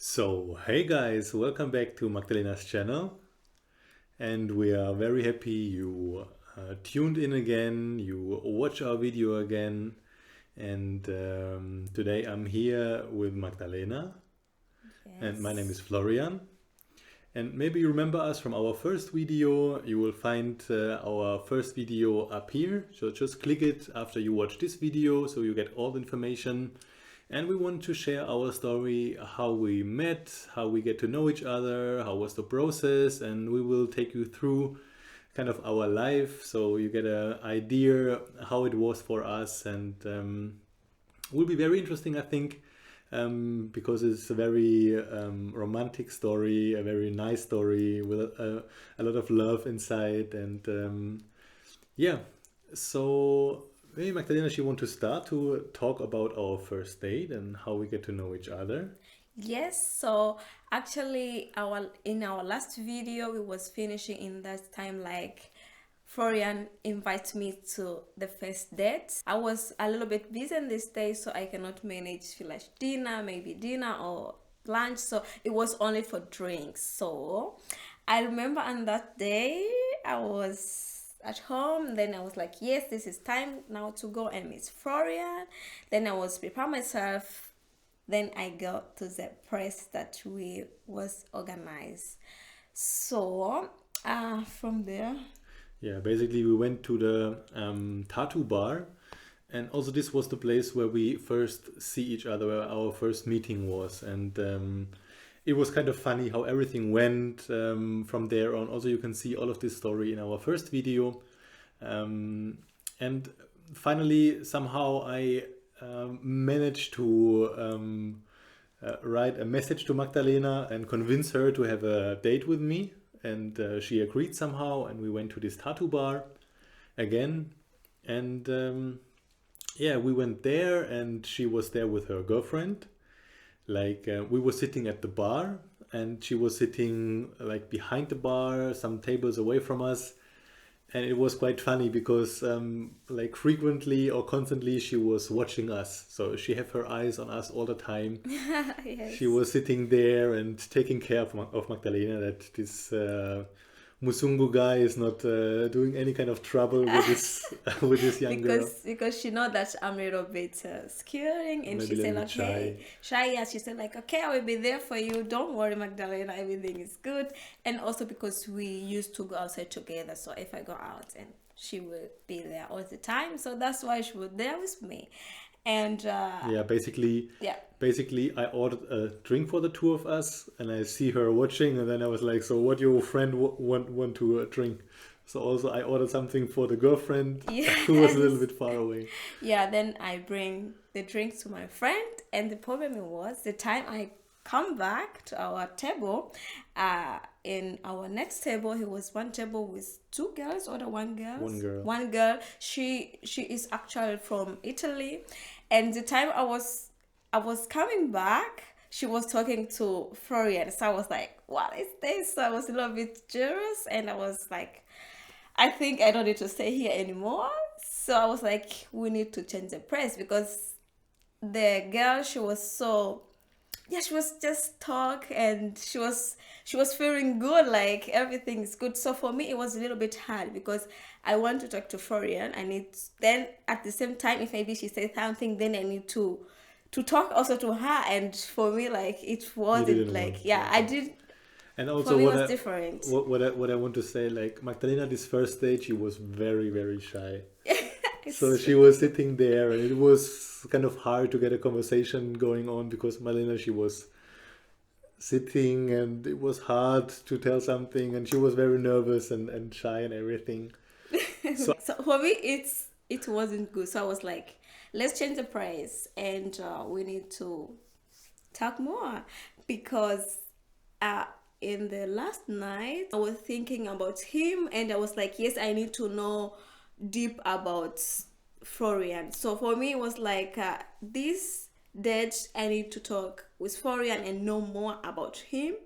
So, hey guys, welcome back to Magdalena's channel. And we are very happy you tuned in again, you watch our video again. And today I'm here with Magdalena, and my name is Yes. Florian. And maybe you remember us from our first video. You will find our first video up here. So just click it after you watch this video so you get all the information. And we want to share our story, how we met, how we get to know each other, how was the process, and we will take you through kind of our life so you get an idea how it was for us. And will be very interesting, I think, because it's a very romantic story, a very nice story with a lot of love inside. And yeah, so maybe Magdalena, she want to start to talk about our first date and how we get to know each other. Yes, so actually our last video we was finishing in that time like Florian invited me to the first date. I was a little bit busy in this day so I cannot manage flash dinner, maybe dinner or lunch. So it was only for drinks. So I remember on that day I was at home. Then I was like, yes, this is time now to go and meet Florian. Then I was prepare myself. Then I got to the press that we was organized. So from there, Yeah, basically we went to the tattoo bar, and also this was the place where we first see each other, where our first meeting was. And it was kind of funny how everything went from there on. Also, you can see all of this story in our first video. Um, and finally, somehow I managed to write a message to Magdalena and convince her to have a date with me. And she agreed somehow, and we went to this tattoo bar again. And yeah, we went there, and she was there with her girlfriend. Like we were sitting at the bar, and she was sitting like behind the bar, some tables away from us. And it was quite funny because like frequently or constantly she was watching us, so she had her eyes on us all the time. She yes. was sitting there and taking care of Magdalena, that this Musungu guy is not doing any kind of trouble with this with this young girl. Because she know that I'm a little bit scaring, and she Maybe a little said, bit "Okay, shy. shy." Yeah, she said like, "Okay, I will be there for you. Don't worry, Magdalena. Everything is good." And also because we used to go outside together, so if I go out, and she will be there all the time, so that's why she was there with me. And Yeah, yeah, basically I ordered a drink for the two of us, and I see her watching, and then I was like, so what your friend want to drink? So also I ordered something for the girlfriend who was a little yes. bit far away. Yeah, then I bring the drink to my friend, and the problem was the time I come back to our table, in our next table, he was one table with two girls, or the one One girls, girl. one girl. She is actually from Italy, and the time I was coming back. She was talking to Florian, so I was like, "What is this?" So I was a little bit jealous, and I was like, I think I don't need to stay here anymore. So I was like, we need to change the price because the girl, she was so, yeah, she was just talk, and she was feeling good, like everything is good. So for me it was a little bit hard because I want to talk to Florian. I need, then at the same time, if maybe she says something, then I need to talk also to her. And for me, like, it You wasn't didn't like, want, yeah, yeah. I did. And For also me it was different. what I want to say, like Magdalena, this first date, she was very, very shy. So It's she was sitting there, and it was kind of hard to get a conversation going on because Magdalena, she was sitting, and it was hard to tell something, and she was very nervous and shy and everything. So so for me it wasn't good. So I was like, let's change the price, and we need to talk more because uh in the last night I was thinking about him, and I was like, yes, I need to know deep about Florian. So for me it was like, this date I need to talk with Florian and know more about him,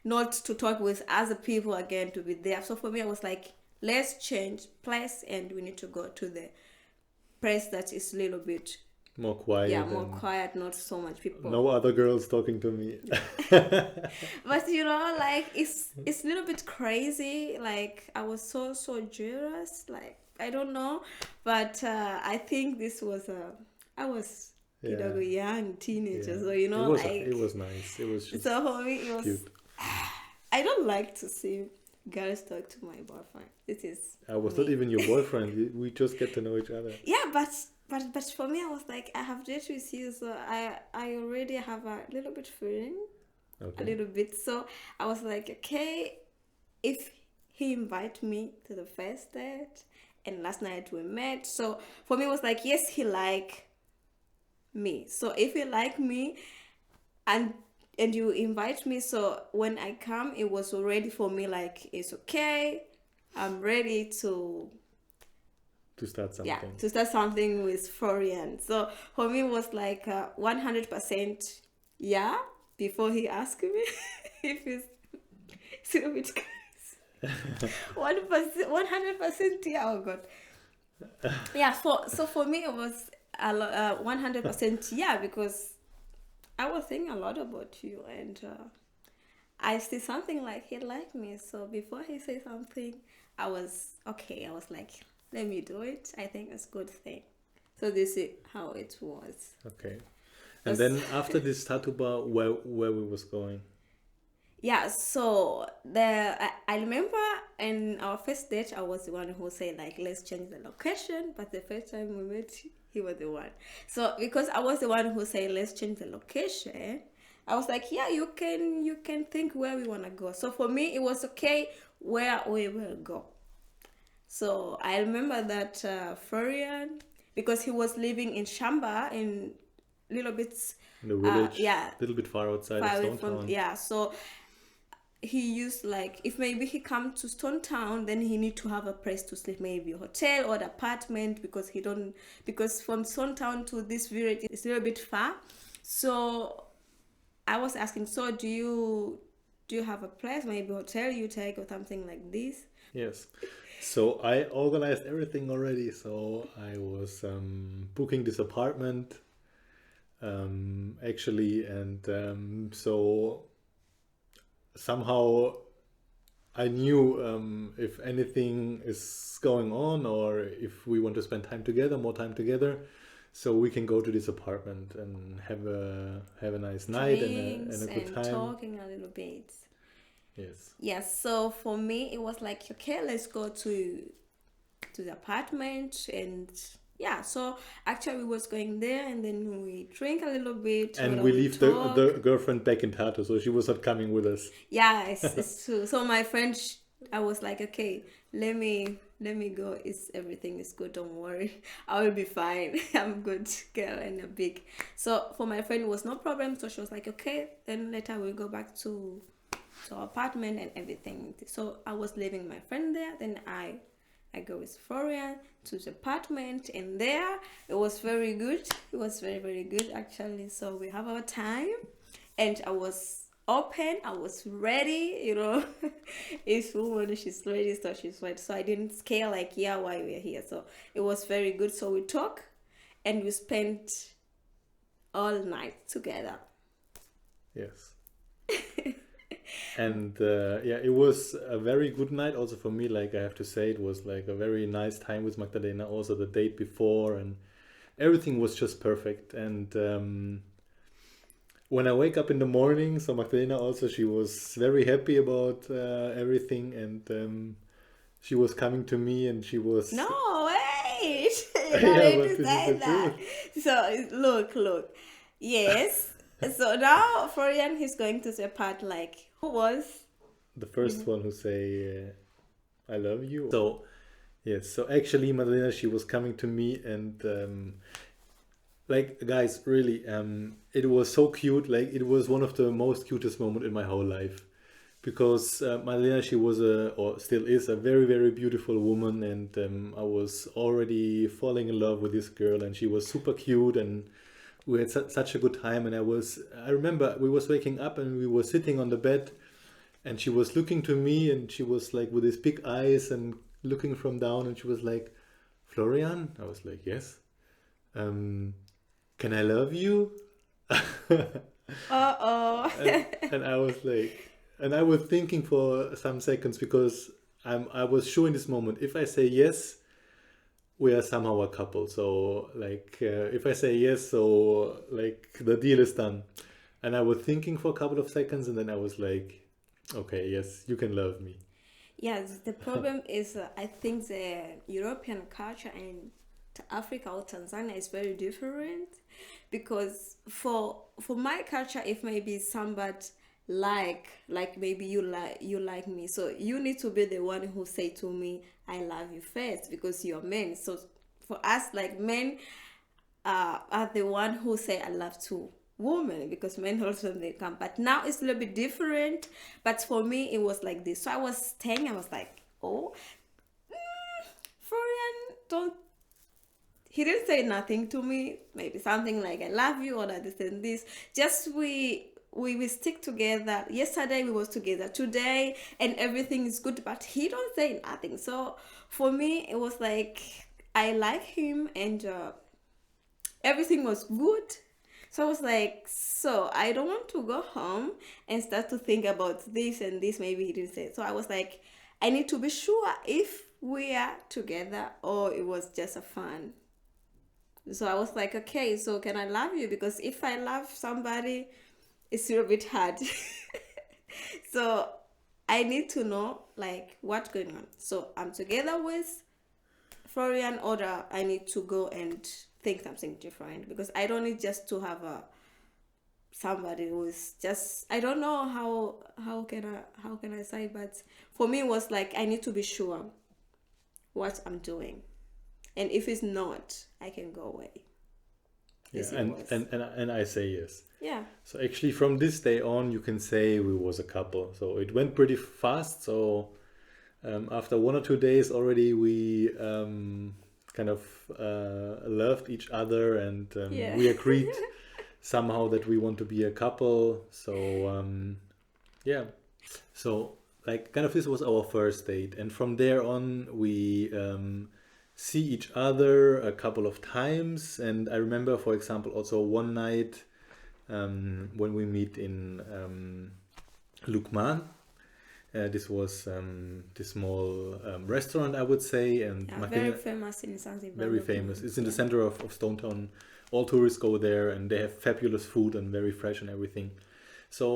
not to talk with other people again to be there. So for me I was like, let's change place, and we need to go to the place that is a little bit More Yeah, quiet more and quiet, not so much people. no other girls talking to me. But like it's a little bit crazy. Like I was so jealous. Like I don't know, but I think this was I was Yeah, a young teenager, yeah. so It like was nice. It was so just for me it was. cute. I don't like to see girls talk to my boyfriend. This is I was not me. even your boyfriend. We just get to know each other. Yeah, but for me, I was like, I have dated with you, so I already have a little bit feeling, a Okay. little bit. So I was like, okay, if he invite me to the first date, and last night we met, so for me it was like, yes, he like me. So if he like me, and you invite me, so when I come, it was already for me like it's okay. I'm ready to To start yeah something. to start something with Florian. So for me it was like 100% yeah before he asked me if it's a little bit crazy. 1%, 100% yeah. Oh god. Yeah. For me it was 100% yeah, because I was thinking a lot about you, and I see something like he liked me. So before he said something, I was okay. I was like, let me do it. I think it's a good thing. So this is how it was. Okay. And That's- then after this tattoo bar, where we was going? yeah. So I remember in our first date, I was the one who said like, let's change the location. But the first time we met, he was the one. So because I was the one who said let's change the location, I was like, yeah, you can think where we wanna go. So for me, it was okay where we will go. So I remember that Florian, because he was living in Shamba, in little bit, In the village, yeah, a little bit far outside of far away Stone from, Town. yeah. So he used like, if maybe he come to Stone Town, then he need to have a place to sleep, maybe a hotel or an apartment, because he don't, because from Stone Town to this village it's a little bit far. So I was asking, so do you have a place, maybe hotel you take or something like this? Yes. So I organized everything already. So I was booking this apartment actually, and so somehow I knew if anything is going on or if we want to spend time together, more time together, so we can go to this apartment and have a nice night and Drinks a good and time. talking a little bit. Yes. Yes, so for me it was like, okay, let's go to the apartment. And yeah, so actually we was going there, and then we drink a little bit, And we we leave the talk. girlfriend back in Tartu, so she was not coming with us. Yeah, it's true. So my friend, I was like, okay, let me go. It's everything is good. Don't worry, I will be fine. I'm good, girl, and a big. So for my friend, it was no problem. So she was like, okay, then later we'll go back to our apartment and everything. So I was leaving my friend there. Then I go with Florian to the apartment, and there it was very good. It was very good actually. So we have our time, and I was open. I was ready. If woman she's ready, so she's ready. So I didn't scare like, yeah, why we're here. So it was very good. So we talk, and we spent all night together. Yes. And yeah, it was a very good night also for me. Like I have to say, it was like a very nice time with Magdalena. Also the date before, and everything was just perfect. And when I wake up in the morning, so Magdalena also, she was very happy about everything, and she was coming to me, and she was No, wait! You don't yeah, need but to this is the say that. truth. So look. Yes. So now Florian, he's going to the part like, who was? The first one who say I love you. So yes, so actually Madalena, she was coming to me, and like guys, really, it was so cute. Like it was one of the most cutest moment in my whole life, because Madalena, she was or still is a very beautiful woman, and I was already falling in love with this girl, and she was super cute, and we had such a good time. And I remember we was waking up and we were sitting on the bed, and she was looking to me, and she was like with these big eyes and looking from down, and she was like, Florian? I was like, yes. can I love you? Uh-oh. And I was like, and I was thinking for some seconds because I was sure in this moment, if I say yes, we are somehow a couple. So like, if I say yes, so like the deal is done. And I was thinking for a couple of seconds, and then I was like, okay, yes, you can love me. Yes, the problem is I think the European culture and Africa or Tanzania is very different because for my culture, if maybe somebody like maybe you like me, so you need to be the one who say to me I love you first because you're men. So for us like men are the one who say I love to women because men also they come. But now it's a little bit different. But for me it was like this. So I was staying, I was like, oh, Florian, don't he didn't say nothing to me. Maybe something like I love you or that this and this. Just we stick together. Yesterday we was together. Today and everything is good, but he don't say nothing. So for me it was like I like him and everything was good. So I was like, so I don't want to go home and start to think about this and this. Maybe he didn't say it. So I was like, I need to be sure if we are together or it was just a fun. So I was like, okay, so can I love you? Because if I love somebody, it's a little bit hard. So I need to know like what's going on. So I'm together with Florian, or I need to go and think something different because I don't need just to have a somebody who is just I don't know how can I say, but for me it was like I need to be sure what I'm doing, and if it's not, I can go away. Yeah, This it was. and I say yes. Yeah. So actually, from this day on, you can say we was a couple. So it went pretty fast. So after 1 or 2 days already, we kind of loved each other, and Yeah. we agreed somehow that we want to be a couple. So yeah, so like kind of this was our first date, and from there on, we see each other a couple of times. And I remember, for example, also one night when we meet in Lukman. This was this small restaurant, I would say, and Yeah, very famous in Zanzibar. very Looking. famous. It's in the Yeah. center of Stone Town. All tourists go there, and they have fabulous food and very fresh and everything. So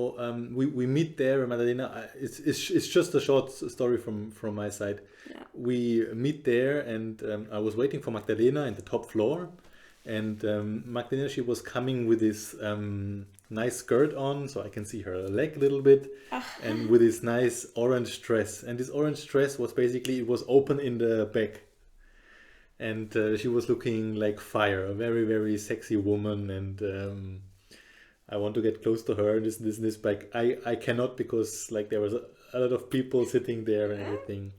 we meet there, Madalena. It's just a short story from my side. Yeah. We meet there, and I was waiting for Magdalena in the top floor, and Magdalena, she was coming with this nice skirt on, so I can see her leg a little bit, and with this nice orange dress. And this orange dress was basically, it was open in the back, and she was looking like fire, a very very sexy woman. And I want to get close to her. This back, I cannot, because like there was a lot of people sitting there and everything.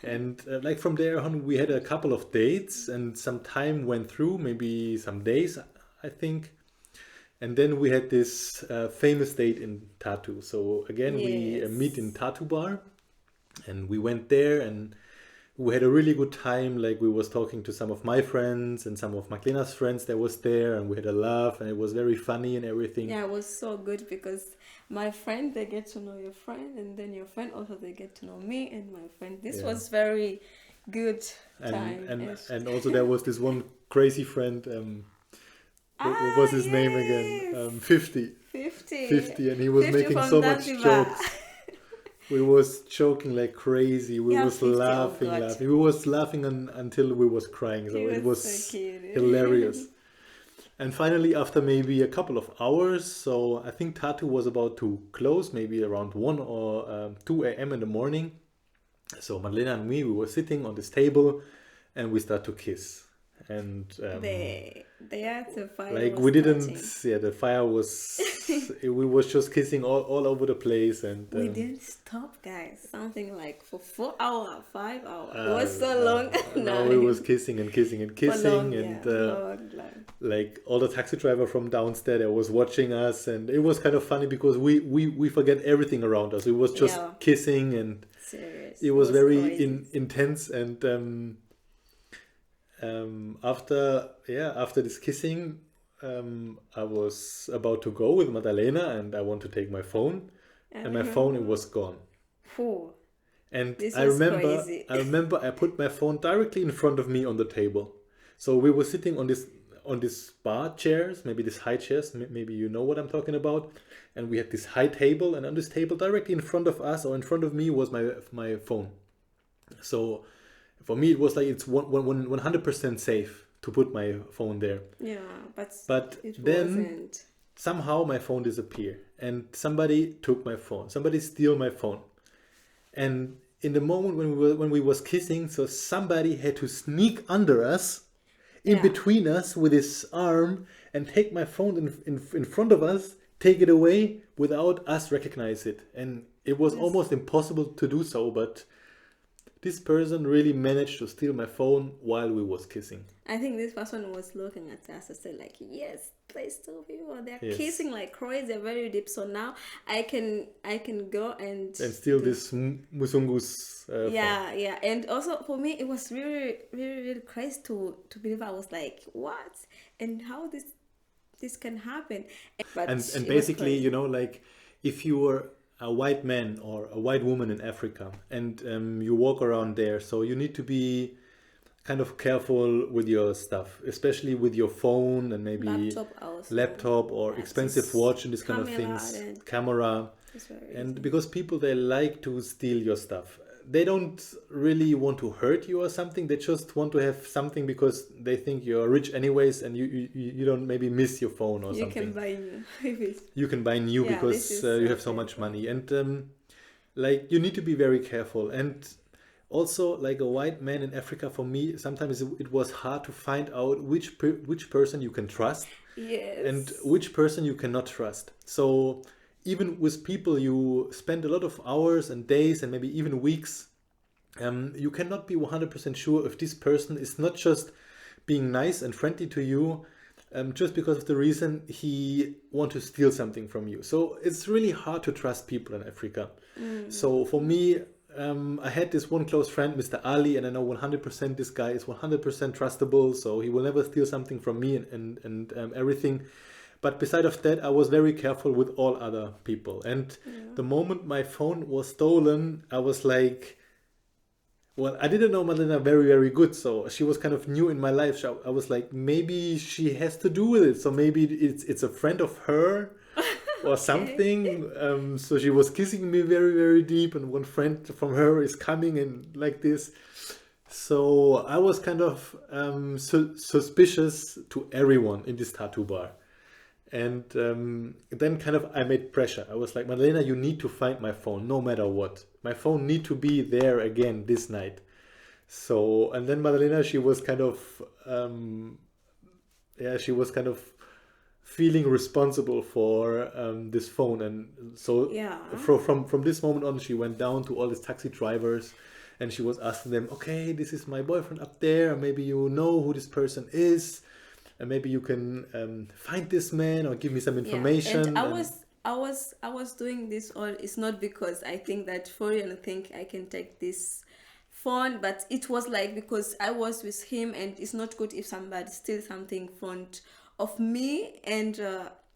And like from there on, we had a couple of dates, and some time went through, maybe some days, I think. And then we had this famous date in Tartu. So again, we meet in Yes. Tartu bar, and we went there, and we had a really good time. Like we was talking to some of my friends and some of Magdalena's friends that was there, and we had a laugh, and it was very funny and everything. Yeah, it was so good because my friend they get to know your friend, and then your friend also they get to know me and my friend. This Yeah. was very good And time. and also there was this one crazy friend. What was his name again? Yes, 50. 50. 50, and he was 50 making from so much Zanzibar. jokes. We was joking like crazy. We Yeah, was 50. Oh laughing, God, laughing. We was laughing until we was crying. So he it was so was cute. hilarious. And finally, after maybe a couple of hours, so I think Tatu was about to close, maybe around 1 or 2 a.m. in the morning. So Madlena and me, we were sitting on this table, and we start to kiss. And They had the fire like was we didn't, touching. yeah, the fire was, we was just kissing all over the place. And We didn't stop, guys. Something like for 4 hours, 5 hours. It was no, so long. no, we was kissing and kissing and For long, kissing. yeah, And long. like all the taxi driver from downstairs that was watching us, and it was kind of funny because we forget everything around us. We was just Yeah, kissing, and serious. it It was was very crazy. intense. And after this kissing, I was about to go with Madalena and I want to take my phone, I and my phone, it remember. was gone. Phew, And this I was remember, crazy. I remember I put my phone directly in front of me on the table. So we were sitting on this bar chairs, maybe this high chairs, maybe you know what I'm talking about. And we had this high table, and on this table directly in front of us or in front of me was my phone. So for me, it was like it's 100% safe to put my phone there. Yeah, but But it then wasn't. somehow my phone disappeared, and somebody took my phone. Somebody steal my phone. And in the moment when we was kissing, so somebody had to sneak under us, in Yeah. between us with his arm, and take my phone in front of us, take it away without us recognize it. And it was Yes. almost impossible to do so, but this person really managed to steal my phone while we was kissing. I think this person was looking at us and said like, yes, there's two people. They're Yes. kissing like crazy. They're very deep. So now I can go and And steal do. this Musungu's phone. Yeah. And also for me, it was really crazy to believe. I was like, what? And how this can happen? But And it was basically, crazy. like if you were a white man or a white woman in Africa and you walk around there, so you need to be kind of careful with your stuff, especially with your phone and maybe Laptop also. laptop or Yeah, expensive this watch and this kind of camera things, and camera. it's very And easy. because people, they like to steal your stuff, they don't really want to hurt you or something, they just want to have something because they think you're rich anyways, and you don't maybe miss your phone or You can something. buy new if it's You can buy new yeah, this because is you so have so much terrible. money. And like you need to be very careful. And also, like a white man in Africa, for me sometimes it was hard to find out which person you can trust and Yes. which person you cannot trust. So even with people you spend a lot of hours and days and maybe even weeks, you cannot be 100% sure if this person is not just being nice and friendly to you, just because of the reason he want to steal something from you. So it's really hard to trust people in Africa. So for me, I had this one close friend, Mr. Ali, and I know 100% this guy is 100% trustable, so he will never steal something from me and everything. But beside of that, I was very careful with all other people. And Yeah. the moment my phone was stolen, I was like, well, I didn't know Madalena very, very good, so she was kind of new in my life. So I was like, maybe she has to do with it. So maybe it's a friend of her or Okay. something. So she was kissing me very, very deep, and one friend from her is coming and like this. So I was kind of suspicious to everyone in this tattoo bar. And then kind of I made pressure. I was like, Madalena, you need to find my phone no matter what. My phone need to be there again this night. So, and then Madalena, she was kind of, yeah, she was kind of feeling responsible for this phone. And so Yeah. from this moment on, she went down to all these taxi drivers and she was asking them, okay, this is my boyfriend up there. Maybe you know who this person is. And maybe you can find this man or give me some Yeah. And information. I And was I was I was doing this all it's not because I think that Florian think I can take this phone, but it was like because I was with him and it's not good if somebody steals something in front of me and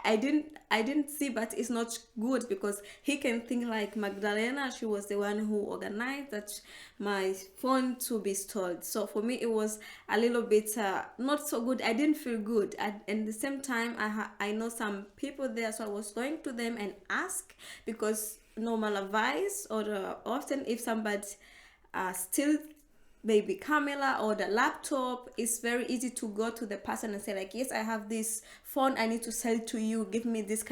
I didn't see, but it's not good because he can think like Magdalena, she was the one who organized that my phone to be stolen. So for me it was a little bit not so good. I didn't feel good and at the same time I know some people there, so I was going to them and ask because normal advice or often if somebody still maybe camera or the laptop, it's very easy to go to the person and say like, yes, I have this phone, I need to sell to you, give me this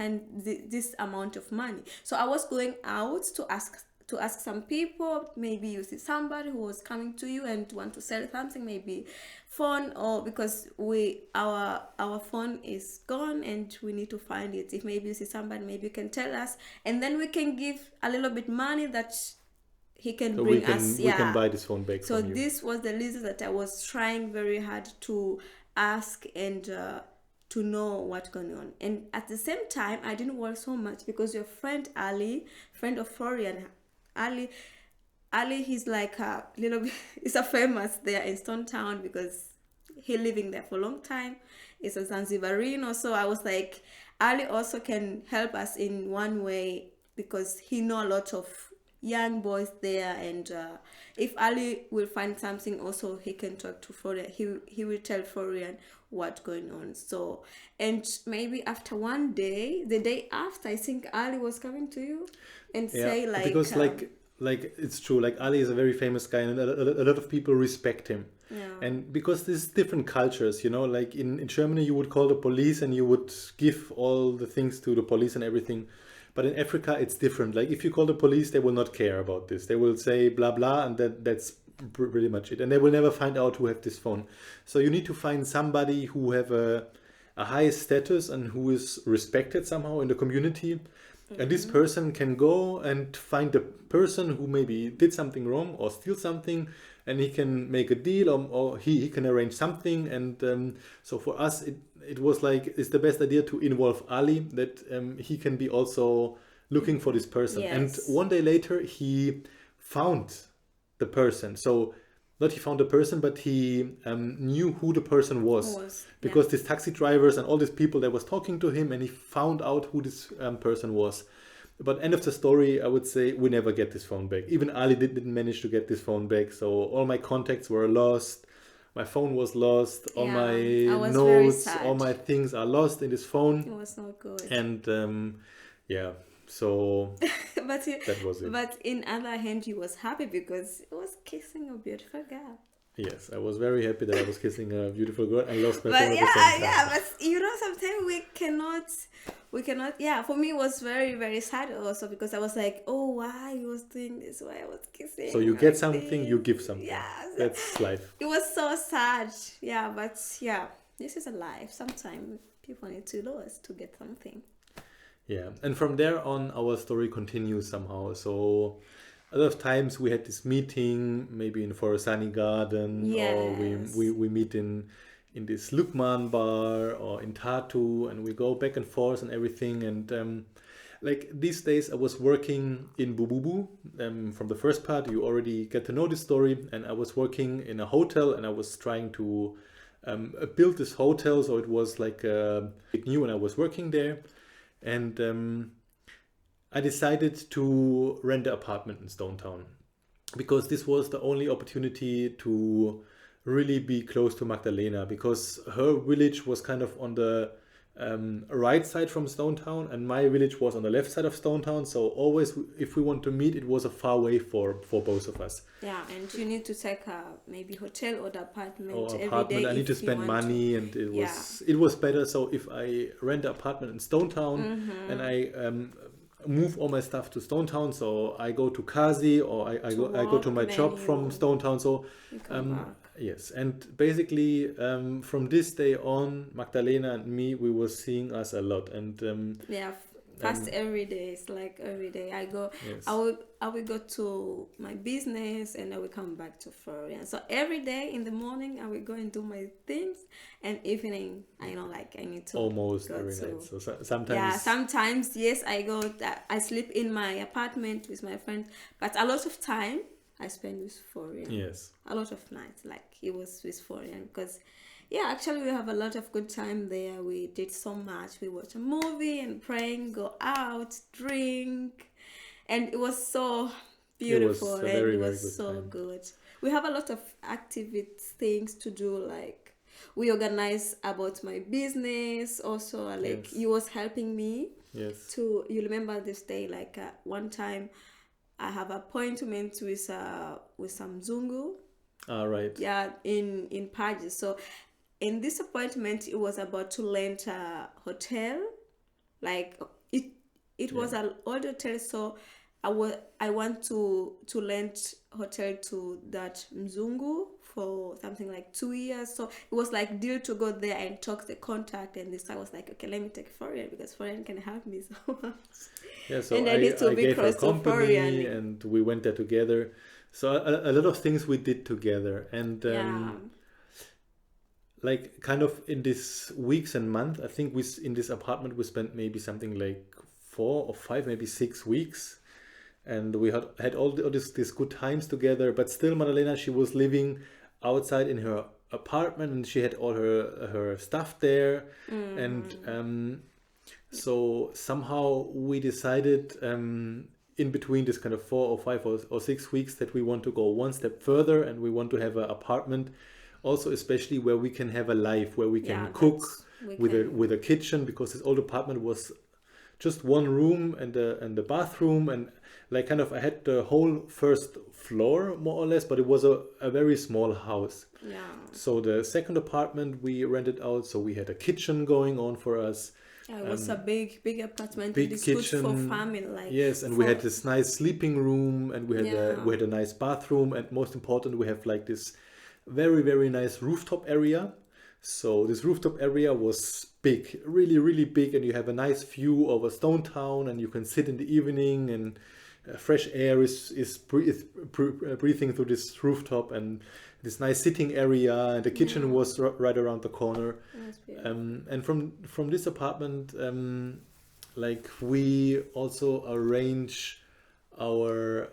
amount of money. So I was going out to ask some people, maybe you see somebody who was coming to you and want to sell something, maybe phone, or because our phone is gone and we need to find it. If maybe you see somebody, maybe you can tell us and then we can give a little bit money that he can so we bring us. can Yeah. buy this phone back So from you. this was the reason that I was trying very hard to ask and to know what's going on. And at the same time, I didn't work so much because your friend Ali, friend of Florian, Ali, Ali, he's like a little bit, he's a famous there in Stone Town because he living there for a long time. He's a Zanzibarino. So I was like, Ali also can help us in one way because he know a lot of young boys there, and if Ali will find something also, he can talk to Florian. He will tell Florian what's going on. So, and maybe after one day, the day after, I think Ali was coming to you and Yeah, say like, because like it's true. Like Ali is a very famous guy, and a lot of people respect him. yeah, And because there's different cultures, you know, like in Germany, you would call the police and you would give all the things to the police and everything. But in Africa, it's different. Like if you call the police, they will not care about this. They will say blah blah, and that's pretty much it. And they will never find out who have this phone. So you need to find somebody who have a high status and who is respected somehow in the community. And this person can go and find the person who maybe did something wrong or steal something, and he can make a deal, or he can arrange something. And so for us, it was like, it's the best idea to involve Ali, that he can be also looking for this person. And yes, one day later, he found the person. So not he found the person, but he knew who the person was. was, yeah, Because these taxi drivers and all these people that was talking to him, and he found out who this person was. But end of the story, I would say we never get this phone back. Even Ali didn't manage to get this phone back. So all my contacts were lost. My phone was lost. All yeah. my I was very notes, all sad. my things are lost in this phone. It was not good. And yeah, so but he, that was it. but in other hand, he was happy because he was kissing a beautiful girl. Yes, I was very happy that I was kissing a beautiful girl and lost my But phone at the yeah, same time. yeah, but you know, sometimes we cannot. Yeah, for me, it was very, very sad also because I was like, oh, why he was doing this? Why I was kissing? So you get everything. something, you give something. Yeah, That's life. it was so sad. Yeah, but yeah, this is a life. Sometimes people need to lose to get something. Yeah, and from there on, our story continues somehow. So a lot of times we had this meeting, maybe in for a sunny garden, or Yes. we meet in this Lukman bar or in Tartu, and we go back and forth and everything. And like these days, I was working in Bububu. From the first part, you already get to know the story, and I was working in a hotel, and I was trying to build this hotel, so it was like new, and I was working there. And I decided to rent an apartment in Stone Town because this was the only opportunity to really be close to Magdalena, because her village was kind of on the right side from Stone Town, and my village was on the left side of Stone Town. So always, if we want to meet, it was a far way for both of us. Yeah, and you need to take a maybe hotel or the apartment Or every apartment, day I need if to you spend want to. money, and it was better. So if I rent an apartment in Stone Town and I move all my stuff to Stone Town, so I go to Kazi, or I go to work, my then job from you- Stone Town. So You come back. yes, and basically from this day on, Magdalena and me, we were seeing us a lot. And Yeah, fast every day. It's like every day I go. yes. I will go to my business and I will come back to Florian. So every day in the morning I will go and do my things, and evening I know like I need to Almost go every to. night. So sometimes Yeah, sometimes yes, I go. I sleep in my apartment with my friends, but a lot of time I spend with Florian. yes. A lot of nights like he was with Florian, because yeah, actually we have a lot of good time there. We did so much. We watch a movie and praying, go out, drink, and it was so beautiful a and very, it very was good so time. good. We have a lot of activities, things to do, like we organize about my business also, like Yes. he was helping me Yes. to, you remember this day, like one time I have appointment with some Zungu, All right. yeah, in Paris. So in this appointment it was about to rent a hotel, like it was an old hotel. So I want to rent hotel to that Mzungu for something like 2 years. So it was like deal to go there and talk the contact, and this I was like, okay, let me take Florian because Florian can help me so much. Yeah, so And I need to be gave her close to company, Florian. and we went there together. So a lot of things we did together, and Yeah. like kind of in these weeks and months, I think in this apartment we spent maybe something like 4 or 5, maybe 6 weeks, and we had all these good times together. But still, Madalena, she was living outside in her apartment, and she had all her stuff there. And so somehow we decided, in between this kind of 4 or 5 or 6 weeks, that we want to go one step further, and we want to have an apartment also, especially where we can have a life, where we can Yeah, cook we with can. a kitchen, because this old apartment was just one room and the bathroom, and like kind of I had the whole first floor more or less, but it was a very small house. Yeah. So the second apartment we rented out, so we had a kitchen going on for us, Yeah, it was a big apartment. It big is good for kitchen. family, like Yes, and we had for this nice sleeping room, and yeah, we had a nice bathroom, and most important, we have like this very nice rooftop area. So this rooftop area was big, really big, and you have a nice view over Stone Town, and you can sit in the evening, and fresh air is breathing through this rooftop, and this nice sitting area, and the kitchen yeah, was right around the corner. that's beautiful. And from this apartment, like we also arrange our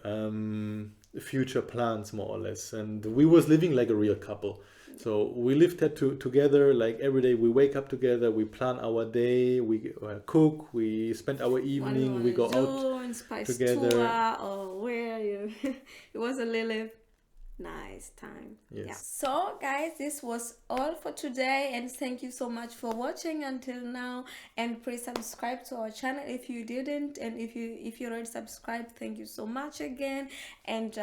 future plans more or less, and we was living like a real couple. So we lived that together, like every day we wake up together, we plan our day, we cook, we spend our What do you evening, want we to go out do in Spice together. Tour or where you? It was a really nice time. Yeah. Yes. So guys, this was all for today, and thank you so much for watching until now, and please subscribe to our channel if you didn't, and if you already subscribed, thank you so much again. And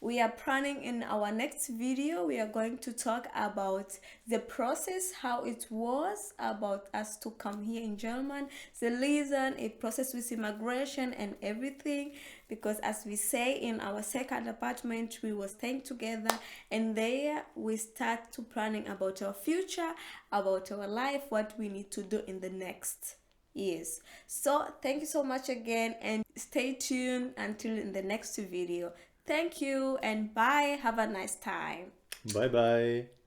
we are planning in our next video, we are going to talk about the process, how it was about us to come here in Germany, the reason, a process with immigration and everything, because as we say in our second apartment, we were staying together, and there we start to planning about our future, about our life, what we need to do in the next years. So thank you so much again, and stay tuned until in the next video. Thank you and bye. Have a nice time. Bye bye.